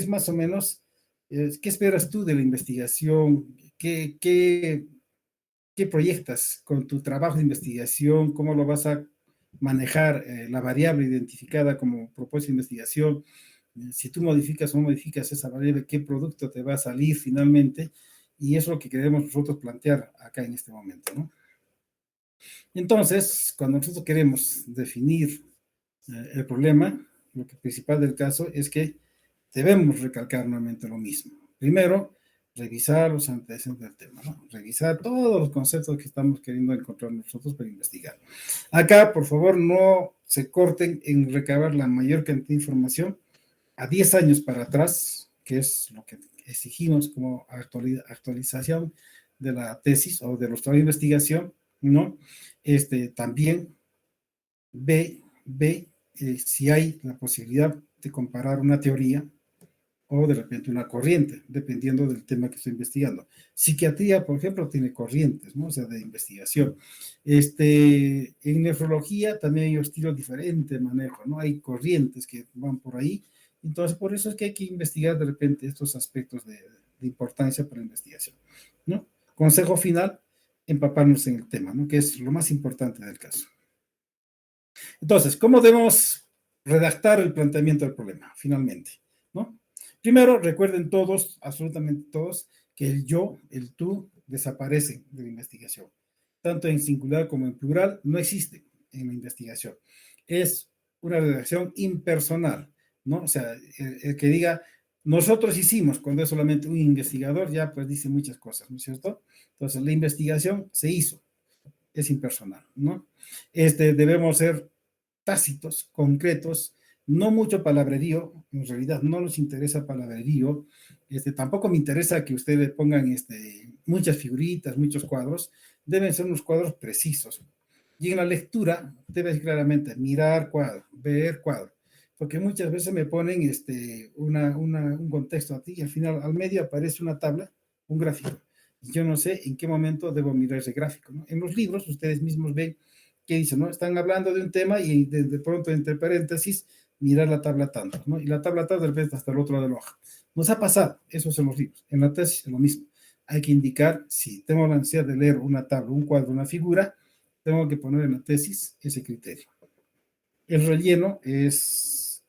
A: más o menos, ¿qué esperas tú de la investigación? ¿Qué proyectas con tu trabajo de investigación? ¿Cómo lo vas a manejar la variable identificada como propósito de investigación? Si tú modificas o no modificas esa variable, ¿qué producto te va a salir finalmente? Y eso es lo que queremos nosotros plantear acá en este momento, ¿no? Entonces, cuando nosotros queremos definir el problema, lo que principal del caso es que debemos recalcar nuevamente lo mismo. Primero, revisar los antecedentes del tema, ¿no? Revisar todos los conceptos que estamos queriendo encontrar nosotros para investigar. Acá, por favor, no se corten en recabar la mayor cantidad de información a 10 años para atrás, que es lo que exigimos como actualización de la tesis o de los trabajos de investigación, ¿no? También ve si hay la posibilidad de comparar una teoría o de repente una corriente, dependiendo del tema que estoy investigando. Psiquiatría, por ejemplo, tiene corrientes, ¿no? O sea, de investigación. En nefrología también hay un estilo diferente de manejo, ¿no? Hay corrientes que van por ahí. Entonces, por eso es que hay que investigar de repente estos aspectos de importancia para la investigación, ¿no? Consejo final, empaparnos en el tema, ¿no? Que es lo más importante del caso. Entonces, ¿cómo debemos redactar el planteamiento del problema, finalmente? ¿No? Primero, recuerden todos, absolutamente todos, que el yo, el tú, desaparecen de la investigación. Tanto en singular como en plural, no existe en la investigación. Es una redacción impersonal, ¿no? O sea, el que diga, nosotros hicimos, cuando es solamente un investigador, ya pues dice muchas cosas, ¿no es cierto? Entonces, la investigación se hizo, es impersonal, ¿no? Debemos ser tácitos, concretos, no mucho palabrerío, en realidad no nos interesa palabrerío, tampoco me interesa que ustedes le pongan muchas figuritas, muchos cuadros, deben ser unos cuadros precisos. Y en la lectura debes claramente mirar cuadro, ver cuadro, porque muchas veces me ponen un contexto a ti y al final, al medio aparece una tabla, un gráfico. Y yo no sé en qué momento debo mirar ese gráfico, ¿no? En los libros ustedes mismos ven que dicen, ¿no? Están hablando de un tema y de pronto entre paréntesis mirar la tabla tanto, ¿no? Y la tabla tanto de repente hasta el otro lado de la hoja. Nos ha pasado, eso es en los libros. En la tesis es lo mismo. Hay que indicar, si tengo la necesidad de leer una tabla, un cuadro, una figura, tengo que poner en la tesis ese criterio. El relleno es,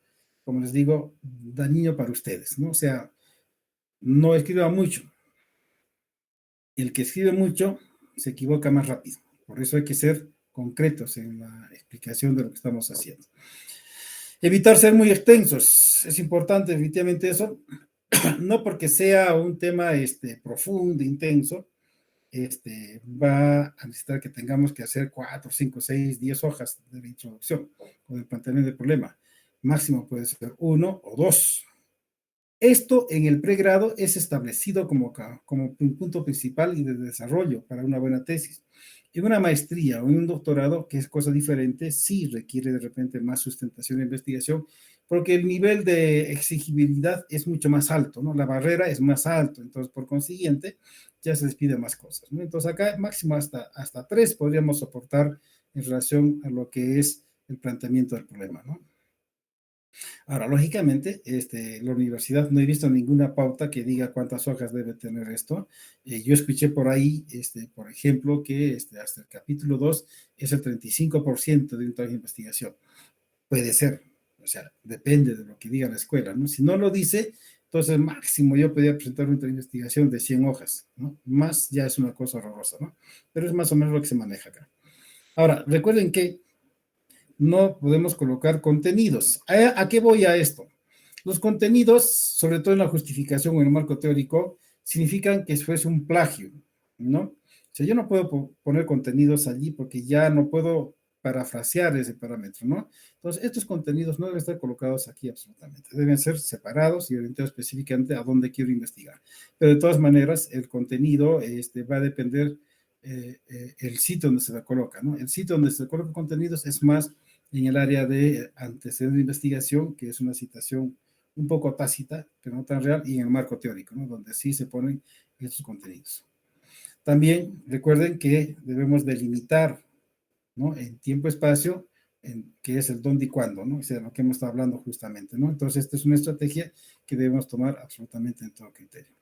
A: como les digo, dañino para ustedes, ¿no? O sea, no escriba mucho. El que escribe mucho se equivoca más rápido. Por eso hay que ser concretos en la explicación de lo que estamos haciendo. Evitar ser muy extensos. Es importante, definitivamente eso. No porque sea un tema profundo, intenso, va a necesitar que tengamos que hacer 4, 5, 6, 10 hojas de la introducción o del planteamiento del problema. Máximo puede ser 1 o 2. Esto en el pregrado es establecido como un punto principal y de desarrollo para una buena tesis. En una maestría o en un doctorado, que es cosa diferente, sí requiere de repente más sustentación de investigación, porque el nivel de exigibilidad es mucho más alto, ¿no? La barrera es más alto, entonces por consiguiente ya se les pide más cosas, ¿no? Entonces acá máximo hasta 3 podríamos soportar en relación a lo que es el planteamiento del problema, ¿no? Ahora, lógicamente, la universidad no he visto ninguna pauta que diga cuántas hojas debe tener esto. Yo escuché por ahí, por ejemplo, que hasta el capítulo 2 es el 35% de un trabajo de investigación. Puede ser, o sea, depende de lo que diga la escuela, ¿no? Si no lo dice, entonces máximo yo podría presentar una investigación de 100 hojas, ¿no? Más ya es una cosa horrorosa, ¿no? Pero es más o menos lo que se maneja acá. Ahora, recuerden que no podemos colocar contenidos. ¿A qué voy a esto? Los contenidos, sobre todo en la justificación o en el marco teórico, significan que fuese un plagio, ¿no? O sea, yo no puedo poner contenidos allí porque ya no puedo parafrasear ese parámetro, ¿no? Entonces, estos contenidos no deben estar colocados aquí absolutamente, deben ser separados y orientados específicamente a dónde quiero investigar. Pero de todas maneras, el contenido va a depender el sitio donde se la coloca, ¿no? El sitio donde se colocan contenidos es más en el área de antecedentes de investigación, que es una citación un poco tácita, pero no tan real, y en el marco teórico, ¿no? Donde sí se ponen estos contenidos. También recuerden que debemos delimitar, ¿no? En tiempo-espacio, que es el dónde y cuándo, ¿no? O sea, lo que hemos estado hablando justamente, ¿no? Entonces, esta es una estrategia que debemos tomar absolutamente en todo criterio.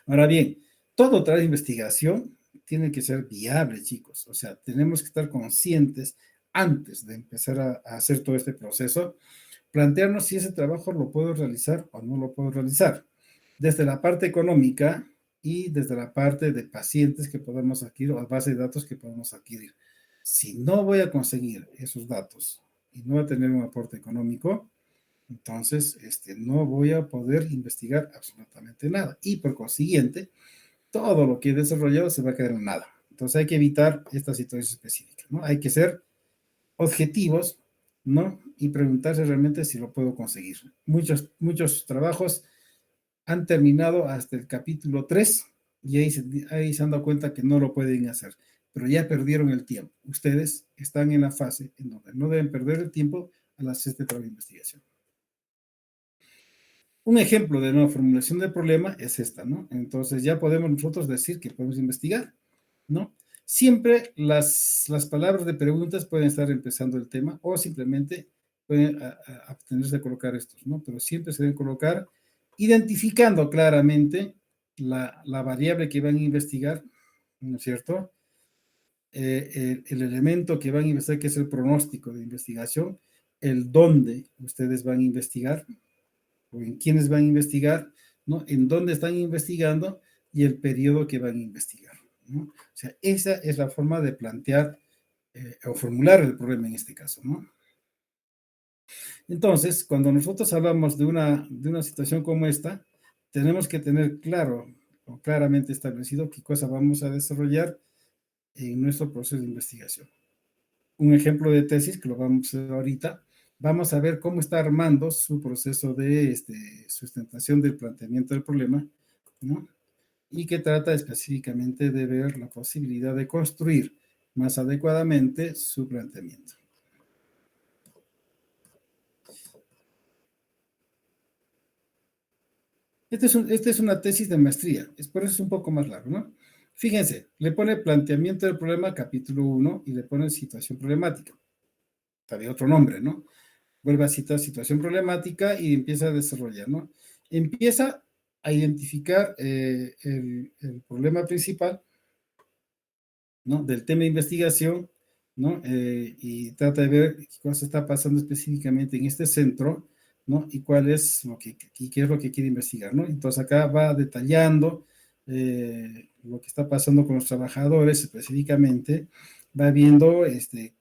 A: Ahora bien, todo trabajo de investigación tiene que ser viable, chicos. O sea, tenemos que estar conscientes antes de empezar a hacer todo este proceso, plantearnos si ese trabajo lo puedo realizar o no lo puedo realizar, desde la parte económica y desde la parte de pacientes que podemos adquirir o base de datos que podemos adquirir. Si no voy a conseguir esos datos y no voy a tener un aporte económico, entonces no voy a poder investigar absolutamente nada. Y por consiguiente, todo lo que he desarrollado se va a quedar en nada. Entonces hay que evitar estas situaciones específicas, ¿no? Hay que ser objetivos, ¿no? Y preguntarse realmente si lo puedo conseguir. Muchos trabajos han terminado hasta el capítulo 3 y ahí se han dado cuenta que no lo pueden hacer, pero ya perdieron el tiempo. Ustedes están en la fase en donde no deben perder el tiempo al hacer este trabajo de investigación. Un ejemplo de nueva formulación del problema es esta, ¿no? Entonces ya podemos nosotros decir que podemos investigar, ¿no? Siempre las palabras de preguntas pueden estar empezando el tema o simplemente pueden abstenerse de colocar estos, ¿no? Pero siempre se deben colocar identificando claramente la variable que van a investigar, ¿no es cierto? El elemento que van a investigar, que es el pronóstico de investigación, el dónde ustedes van a investigar, o en quiénes van a investigar, ¿no? En dónde están investigando y el periodo que van a investigar, ¿no? O sea, esa es la forma de plantear o formular el problema en este caso, ¿no? Entonces, cuando nosotros hablamos de una situación como esta, tenemos que tener claro o claramente establecido qué cosa vamos a desarrollar en nuestro proceso de investigación. Un ejemplo de tesis que lo vamos a hacer ahorita, vamos a ver cómo está armando su proceso de sustentación del planteamiento del problema, ¿no? Y que trata específicamente de ver la posibilidad de construir más adecuadamente su planteamiento. Esta es una tesis de maestría, por eso es un poco más largo, ¿no? Fíjense, le pone planteamiento del problema, capítulo 1, y le pone situación problemática. Todavía otro nombre, ¿no? Vuelve a citar situación problemática y empieza a desarrollar, ¿no? Empieza a identificar el problema principal, ¿no? Del tema de investigación, ¿no? Y trata de ver qué cosa está pasando específicamente en este centro, ¿no? Y cuál es y qué es lo que quiere investigar, ¿no? Entonces acá va detallando lo que está pasando con los trabajadores específicamente, va viendo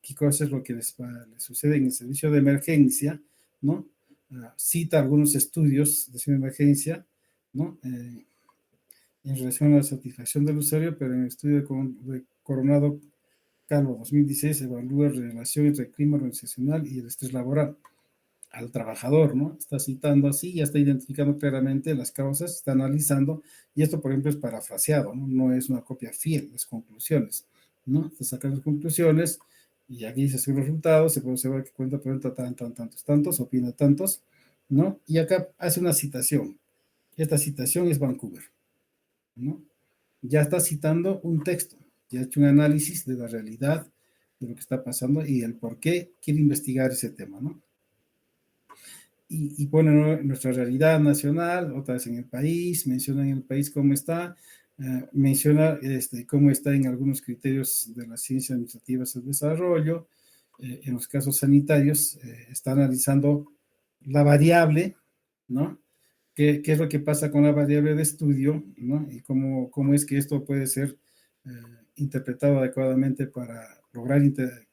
A: qué cosa es lo que les sucede en el servicio de emergencia, ¿no? Cita algunos estudios de emergencia, ¿no? En relación a la satisfacción del usuario, pero en el estudio de Coronado Calvo 2016 evalúa la relación entre el clima organizacional y el estrés laboral al trabajador, ¿no? Está citando así, ya está identificando claramente las causas, está analizando, y esto, por ejemplo, es parafraseado, ¿no? No es una copia fiel, las conclusiones, ¿no? Está sacando las conclusiones, y aquí dice sus resultados, se puede observar que cuenta, por ejemplo, tantos, opina tantos, ¿no? Y acá hace una citación. Esta citación es Vancouver, ¿no? Ya está citando un texto, ya ha hecho un análisis de la realidad, de lo que está pasando y el por qué quiere investigar ese tema, ¿no? Y pone nuestra realidad nacional, otra vez en el país, menciona en el país cómo está, menciona cómo está en algunos criterios de las ciencias administrativas del desarrollo, en los casos sanitarios, está analizando la variable, ¿no? ¿Qué es lo que pasa con la variable de estudio, ¿no? Y cómo es que esto puede ser eh, interpretado adecuadamente para lograr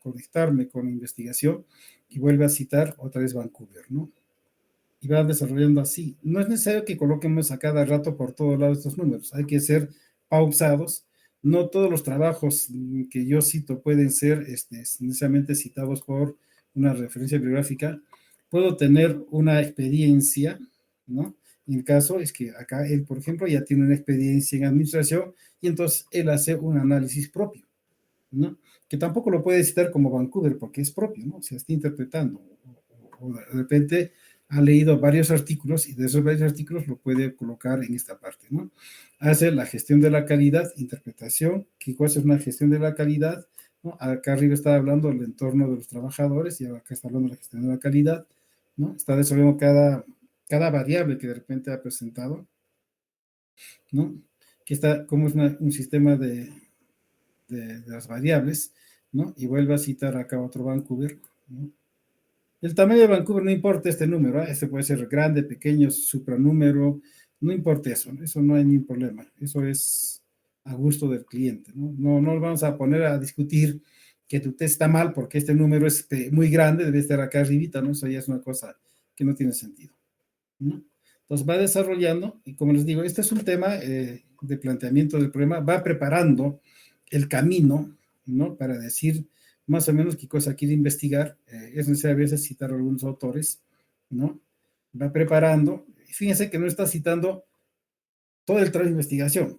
A: conectarme con la investigación, y vuelve a citar otra vez Vancouver, ¿no? y va desarrollando así. No es necesario que coloquemos a cada rato por todos lados estos números, hay que ser pausados. No todos los trabajos que yo cito pueden ser necesariamente citados por una referencia bibliográfica. Puedo tener una experiencia, ¿no? En el caso es que acá él, por ejemplo, ya tiene una experiencia en administración y entonces él hace un análisis propio, ¿no? Que tampoco lo puede citar como Vancouver porque es propio, ¿no? O sea, está interpretando. O de repente ha leído varios artículos y de esos varios artículos lo puede colocar en esta parte, ¿no? Hace la gestión de la calidad, interpretación, ¿qué cosa es una gestión de la calidad? ¿No? Acá arriba está hablando del entorno de los trabajadores y acá está hablando de la gestión de la calidad, ¿no? Está desarrollando cada variable que de repente ha presentado, ¿no? Que está como es un sistema de las variables, ¿no? Y vuelve a citar acá otro Vancouver, ¿no? El tamaño de Vancouver no importa este número, ¿eh? Este puede ser grande, pequeño, supranúmero, no importa eso no hay ningún problema, eso es a gusto del cliente, ¿no? No nos vamos a poner a discutir que tu test está mal porque este número es muy grande, debe estar acá arribita, ¿no? Eso ya es una cosa que no tiene sentido, ¿no? Entonces va desarrollando, y como les digo, este es un tema de planteamiento del problema, va preparando el camino, ¿no? Para decir más o menos qué cosa quiere investigar. Es necesario a veces citar algunos autores, ¿no? Va preparando. Fíjense que no está citando todo el trabajo de investigación,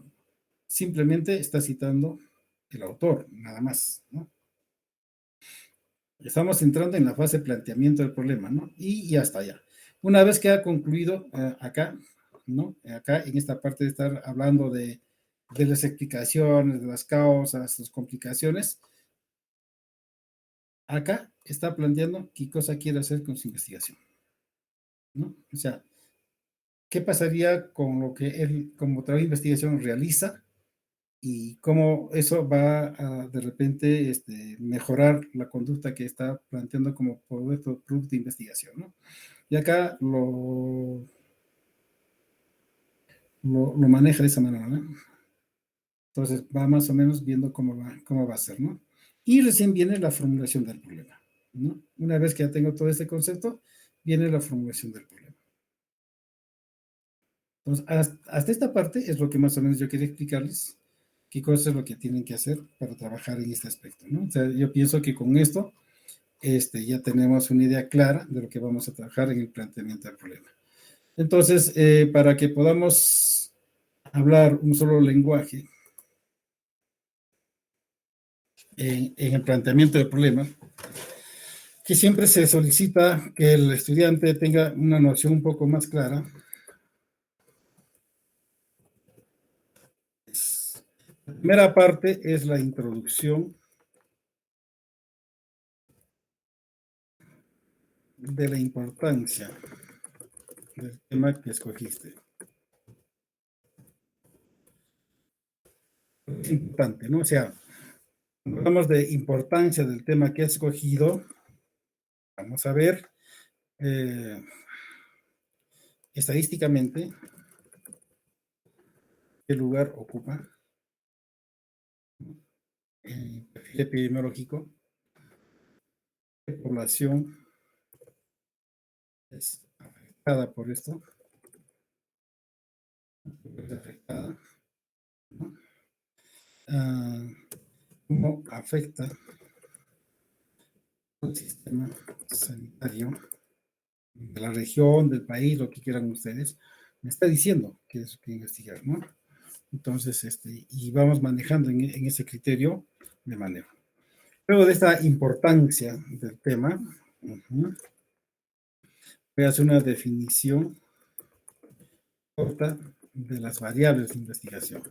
A: simplemente está citando el autor, nada más, ¿no? Estamos entrando en la fase de planteamiento del problema, ¿no? Y hasta allá. Una vez que ha concluido acá, ¿no? Acá en esta parte de estar hablando de las explicaciones, de las causas, las complicaciones, acá está planteando qué cosa quiere hacer con su investigación, ¿no? O sea, ¿qué pasaría con lo que él como trabajo de investigación realiza y cómo eso va a de repente mejorar la conducta que está planteando como producto de investigación, ¿no? Y acá lo maneja de esa manera, ¿no? Entonces va más o menos viendo cómo va a ser, ¿no? Y recién viene la formulación del problema, ¿no? Una vez que ya tengo todo este concepto, viene la formulación del problema. Entonces, hasta esta parte es lo que más o menos yo quería explicarles, qué cosa es lo que tienen que hacer para trabajar en este aspecto, ¿no? O sea, yo pienso que con esto ya tenemos una idea clara de lo que vamos a trabajar en el planteamiento del problema. Entonces, para que podamos hablar un solo lenguaje en el planteamiento del problema, que siempre se solicita que el estudiante tenga una noción un poco más clara. La primera parte es la introducción de la importancia del tema que escogiste. Es importante, ¿no? O sea, cuando hablamos de importancia del tema que has escogido, vamos a ver estadísticamente qué lugar ocupa el perfil epidemiológico, qué población es afectada por esto, es afectada, ¿no? Cómo afecta al sistema sanitario de la región, del país, lo que quieran ustedes, me está diciendo que es que investigar, ¿no? Entonces, y vamos manejando en ese criterio de manejo. Luego de esta importancia del tema, voy a hacer una definición corta de las variables de investigación.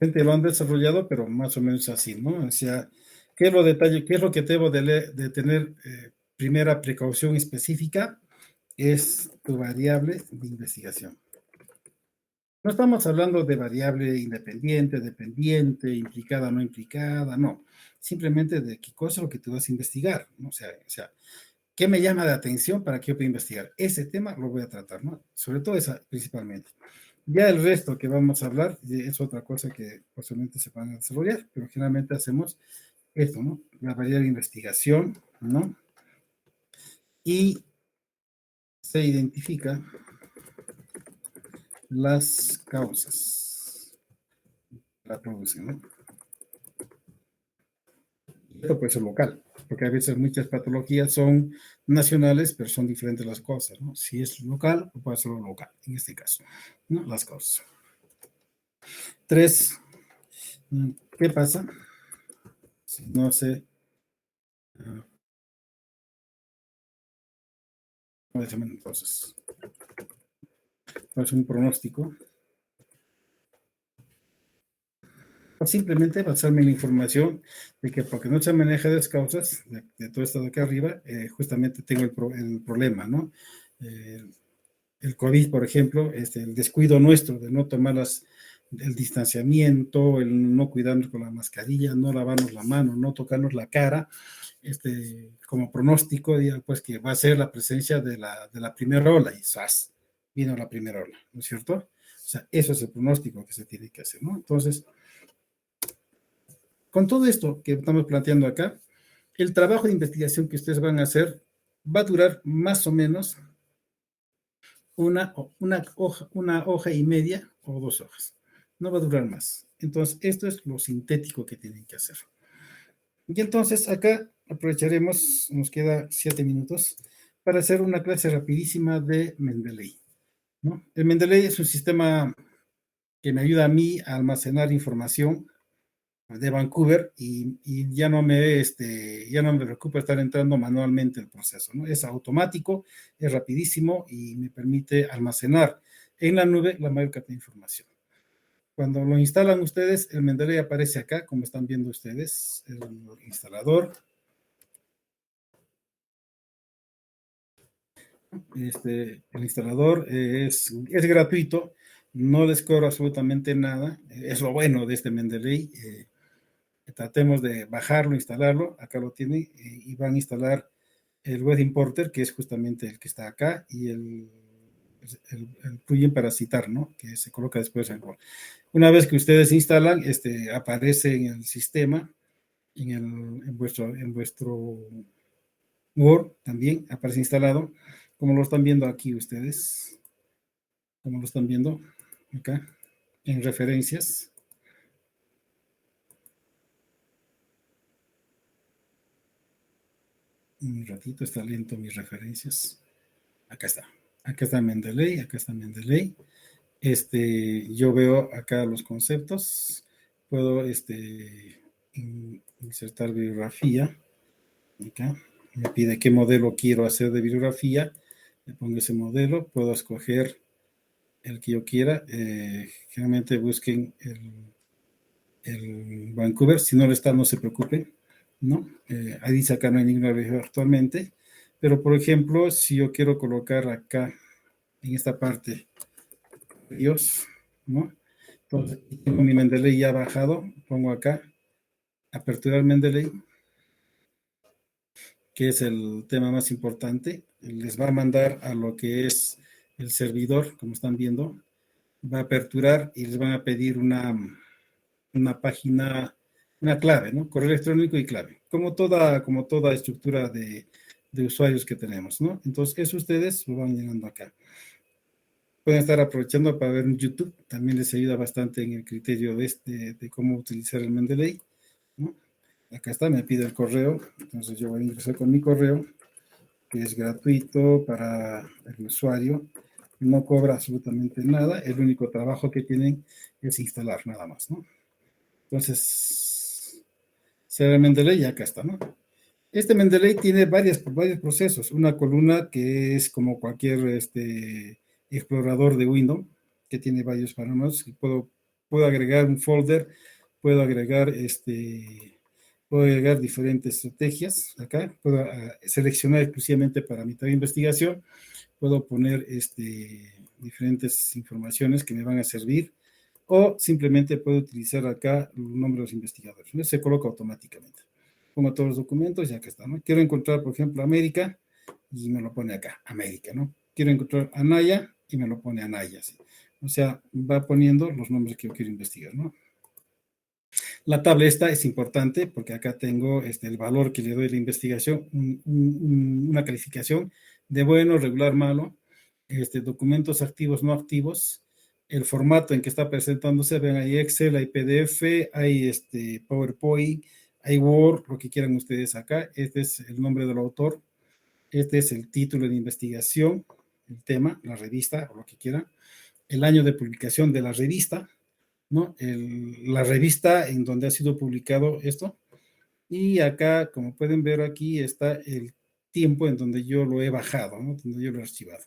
A: Gente lo han desarrollado, pero más o menos así, ¿no? O sea, ¿qué es lo detalle? ¿Qué es lo que debo de tener primera precaución específica? Es tu variable de investigación. No estamos hablando de variable independiente, dependiente, implicada, no implicada, no. Simplemente de qué cosa es lo que tú vas a investigar, ¿no? O sea, ¿qué me llama la atención para que yo pueda investigar? Ese tema lo voy a tratar, ¿no? Sobre todo esa principalmente. Ya el resto que vamos a hablar es otra cosa que posiblemente se van a desarrollar, pero generalmente hacemos esto, ¿no? La variable de investigación, ¿no? Y se identifica las causas de la producción, ¿no? Esto puede ser local, porque a veces muchas patologías son nacionales, pero son diferentes las cosas, ¿no? Si es local, puede ser local, en este caso, ¿no? Las causas. 3. ¿Qué pasa si no se entonces? Es un pronóstico. O simplemente basarme en la información de que porque no se maneja las causas de todo esto de acá arriba, justamente tengo el problema, ¿no? Eh, el COVID, por ejemplo, el descuido nuestro de no tomar el distanciamiento, el no cuidarnos con la mascarilla, no lavarnos la mano, no tocarnos la cara, como pronóstico, pues que va a ser la presencia de la primera ola y ¡zas! Vino la primera ola, ¿no es cierto? O sea, eso es el pronóstico que se tiene que hacer, ¿no? Entonces, con todo esto que estamos planteando acá, el trabajo de investigación que ustedes van a hacer va a durar más o menos una hoja y media o 2 hojas. No va a durar más. Entonces, esto es lo sintético que tienen que hacer. Y entonces acá aprovecharemos, nos queda 7 minutos, para hacer una clase rapidísima de Mendeley, ¿no? El Mendeley es un sistema que me ayuda a mí a almacenar información de Vancouver y ya no me preocupa estar entrando manualmente el proceso, ¿no? Es automático, es rapidísimo y me permite almacenar en la nube la mayor cantidad de información. Cuando lo instalan ustedes, el Mendeley aparece acá, como están viendo ustedes, el instalador. El instalador es gratuito, no les cobro absolutamente nada, es lo bueno de este Mendeley. Tratemos de bajarlo, instalarlo, acá lo tienen, y van a instalar el web importer, que es justamente el que está acá, y el plugin para citar, ¿no? Que se coloca después en Word. Una vez que ustedes instalan, aparece en el sistema, en vuestro Word también aparece instalado, como lo están viendo aquí ustedes, como lo están viendo acá, en referencias. Un ratito, está lento mis referencias. Acá está. Acá está Mendeley, acá está Mendeley. Yo veo acá los conceptos. Puedo insertar bibliografía. Acá me pide qué modelo quiero hacer de bibliografía. Le pongo ese modelo. Puedo escoger el que yo quiera. Generalmente busquen el Vancouver. Si no lo está, no se preocupen, ¿no? Ahí dice acá no hay ninguna región actualmente. Pero, por ejemplo, si yo quiero colocar acá, en esta parte, Dios, ¿no? Entonces, tengo mi Mendeley ya bajado, pongo acá, aperturar Mendeley, que es el tema más importante. Les va a mandar a lo que es el servidor, como están viendo, va a aperturar y les van a pedir una página, una clave, ¿no? Correo electrónico y clave, como toda estructura de usuarios que tenemos, ¿no? Entonces, eso ustedes lo van llenando acá. Pueden estar aprovechando para ver en YouTube, también les ayuda bastante en el criterio de cómo utilizar el Mendeley, ¿no? Acá está, me pide el correo, entonces yo voy a ingresar con mi correo, que es gratuito para el usuario, no cobra absolutamente nada, el único trabajo que tienen es instalar nada más, ¿no? Entonces, será el Mendeley y acá está, ¿no? Este Mendeley tiene varios procesos. Una columna que es como cualquier explorador de Windows, que tiene varios parámetros. Puedo agregar un folder, puedo agregar, puedo agregar diferentes estrategias. Acá puedo seleccionar exclusivamente para mi tarea de investigación. Puedo poner diferentes informaciones que me van a servir o simplemente puedo utilizar acá el nombre de los investigadores. Se coloca automáticamente. Pongo todos los documentos y acá está, ¿no? Quiero encontrar, por ejemplo, América y me lo pone acá, América, ¿no? Quiero encontrar Anaya y me lo pone Anaya, ¿sí? O sea, va poniendo los nombres que yo quiero investigar, ¿no? La tabla esta es importante porque acá tengo el valor que le doy a la investigación, una calificación de bueno, regular, malo, documentos activos, no activos, el formato en que está presentándose, ven, hay Excel, hay PDF, hay PowerPoint, hay Word, lo que quieran ustedes acá. Este es el nombre del autor, este es el título de investigación, el tema, la revista, o lo que quieran, el año de publicación de la revista, ¿no? La revista en donde ha sido publicado esto. Y acá, como pueden ver aquí, está el tiempo en donde yo lo he bajado, ¿no? Donde yo lo he archivado.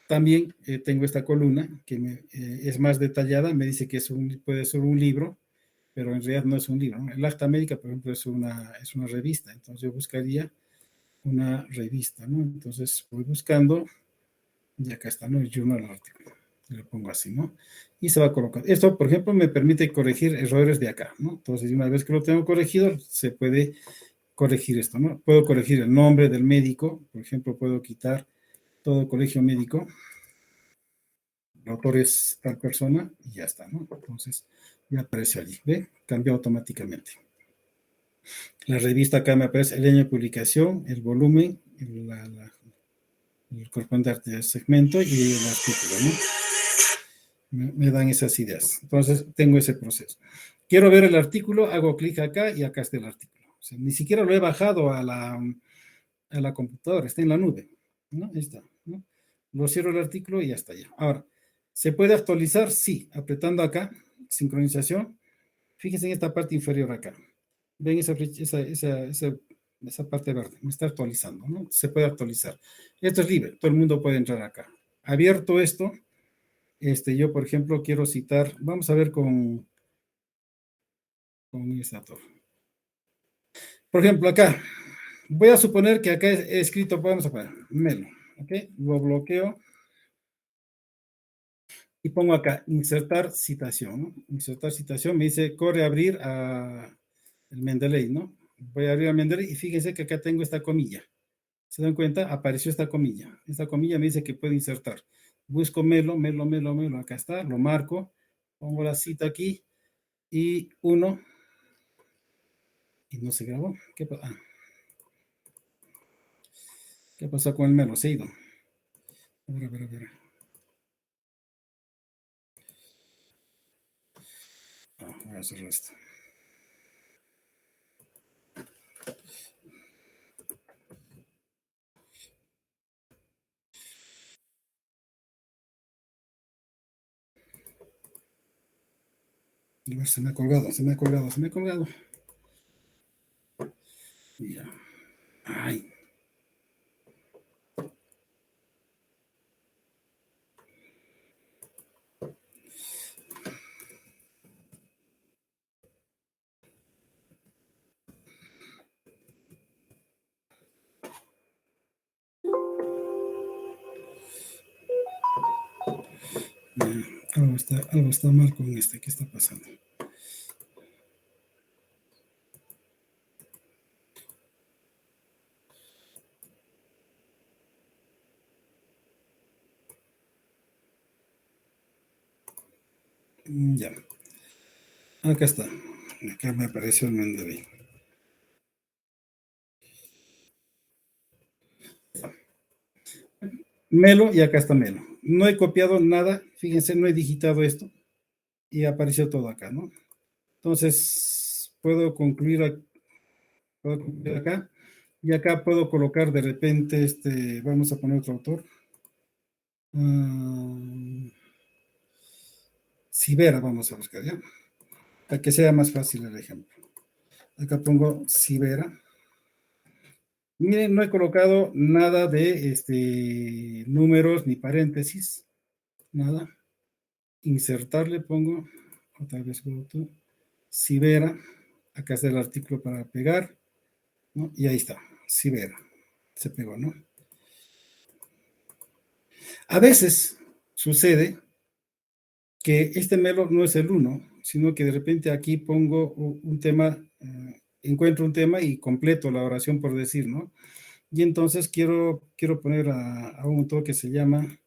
A: También tengo esta columna que es más detallada, me dice que puede ser un libro, pero en realidad no es un libro, ¿no? El acta médica, por ejemplo, es una revista, entonces yo buscaría una revista, ¿no? Entonces voy buscando, y acá está, ¿no? El journal article. Lo pongo así, ¿no? Y se va a colocar. Esto, por ejemplo, me permite corregir errores de acá, ¿no? Entonces, una vez que lo tengo corregido, se puede corregir esto, ¿no? Puedo corregir el nombre del médico, por ejemplo, puedo quitar todo colegio médico, el autor es tal persona y ya está, ¿no? Entonces, ya aparece allí, ¿ve? Cambió automáticamente. La revista acá me aparece el año de publicación, el volumen, el correspondiente al segmento y el artículo, ¿no? Me dan esas ideas. Entonces, tengo ese proceso. Quiero ver el artículo, hago clic acá y acá está el artículo. O sea, ni siquiera lo he bajado a la computadora, está en la nube, ¿no? Ahí está, ¿no? Lo cierro el artículo y ya está ya. Ahora, ¿se puede actualizar? Sí, apretando acá, sincronización. Fíjense en esta parte inferior acá. ¿Ven esa parte verde? Me está actualizando, ¿no? Se puede actualizar. Esto es libre, todo el mundo puede entrar acá. Abierto esto, yo, por ejemplo, quiero citar, vamos a ver con esta torre. Por ejemplo, acá, voy a suponer que acá he escrito, vamos a poner, Melo, ¿ok? Lo bloqueo y pongo acá, insertar citación, ¿no? Insertar citación, me dice, corre a abrir el Mendeley, ¿no? Voy a abrir el Mendeley y fíjense que acá tengo esta comilla. ¿Se dan cuenta? Apareció esta comilla. Esta comilla me dice que puedo insertar. Busco Melo, acá está, lo marco, pongo la cita aquí y uno, y no se grabó. ¿Qué pasó con el Melo? Se ha ido. A ver. Voy a hacer esto. Se me ha colgado. Ya. Ay. Algo está mal con ¿qué está pasando? Ya. Acá está. Acá me apareció el Mendeley. Melo y acá está Melo. No he copiado nada, fíjense, no he digitado esto y apareció todo acá, ¿no? Entonces, puedo concluir acá y acá puedo colocar de repente, vamos a poner otro autor. Sibera, vamos a buscar, ¿ya? Para que sea más fácil el ejemplo. Acá pongo Sibera. Miren, no he colocado nada de números ni paréntesis, nada. Insertarle pongo, otra vez tú, Sibera, acá está el artículo para pegar, ¿no? Y ahí está, Sibera, se pegó, ¿no? A veces sucede que este Melo no es el uno, sino que de repente aquí pongo un tema, encuentro un tema y completo la oración por decir, ¿no? Y entonces quiero poner a un autor que se llama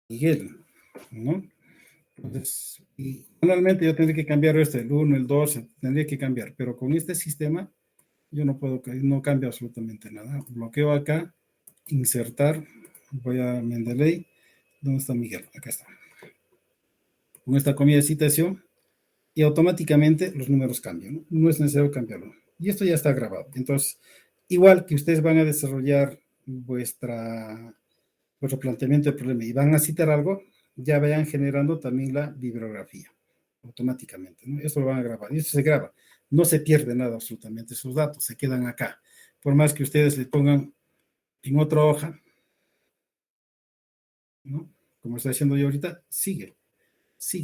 A: Miguel, ¿no? Entonces, y manualmente yo tendría que cambiar esto, el 1, el 2, tendría que cambiar, pero con este sistema yo no puedo, no cambio absolutamente nada. Bloqueo acá, insertar, voy a Mendeley. ¿Dónde está Miguel? Acá está. Con esta comida de citación y automáticamente los números cambian, ¿no? No es necesario cambiarlo. Y esto ya está grabado. Entonces, igual que ustedes van a desarrollar vuestro planteamiento de problema y van a citar algo, ya vayan generando también la bibliografía automáticamente, ¿no? Eso lo van a grabar y eso se graba. No se pierde nada absolutamente, esos datos se quedan acá. Por más que ustedes le pongan en otra hoja, ¿no? Como estoy haciendo yo ahorita, sigue,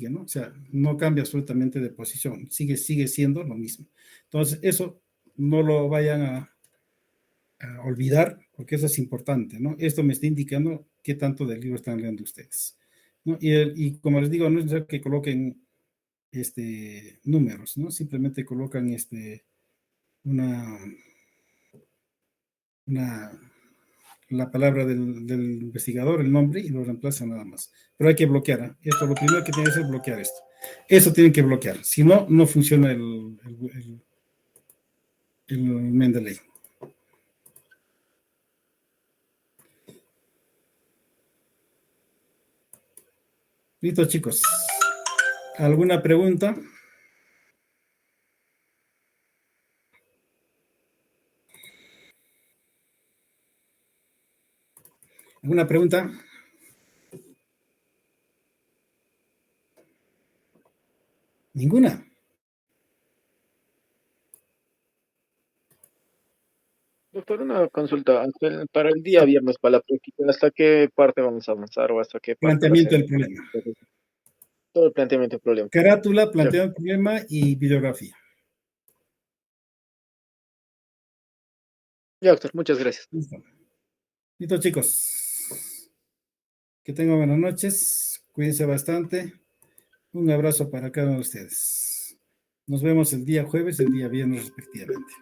A: ¿no? O sea, no cambia absolutamente de posición, sigue siendo lo mismo. Entonces, eso no lo vayan a olvidar, porque eso es importante, ¿no? Esto me está indicando qué tanto del libro están leyendo ustedes, ¿no? Y como les digo, no es necesario que coloquen números, ¿no? Simplemente colocan una, una, la palabra del investigador, el nombre, y lo reemplazan nada más. Pero hay que bloquear, ¿eh? Esto, lo primero que tiene que hacer es bloquear esto. Eso tienen que bloquear, si no, no funciona el Mendeley. Listo, chicos. ¿Alguna pregunta? ¿Alguna pregunta? ¿Ninguna?
B: Doctor, una consulta. Para el día viernes, para la práctica, ¿hasta qué parte vamos a avanzar o hasta qué parte va a
A: Planteamiento
B: ser
A: del problema.
B: todo el planteamiento del problema?
A: Carátula,
B: Ya,
A: planteamiento del problema y bibliografía.
B: ya, doctor, muchas gracias.
A: Listo. Listo, chicos. Que tengan buenas noches. Cuídense bastante. Un abrazo para cada uno de ustedes. Nos vemos el día jueves y el día viernes respectivamente.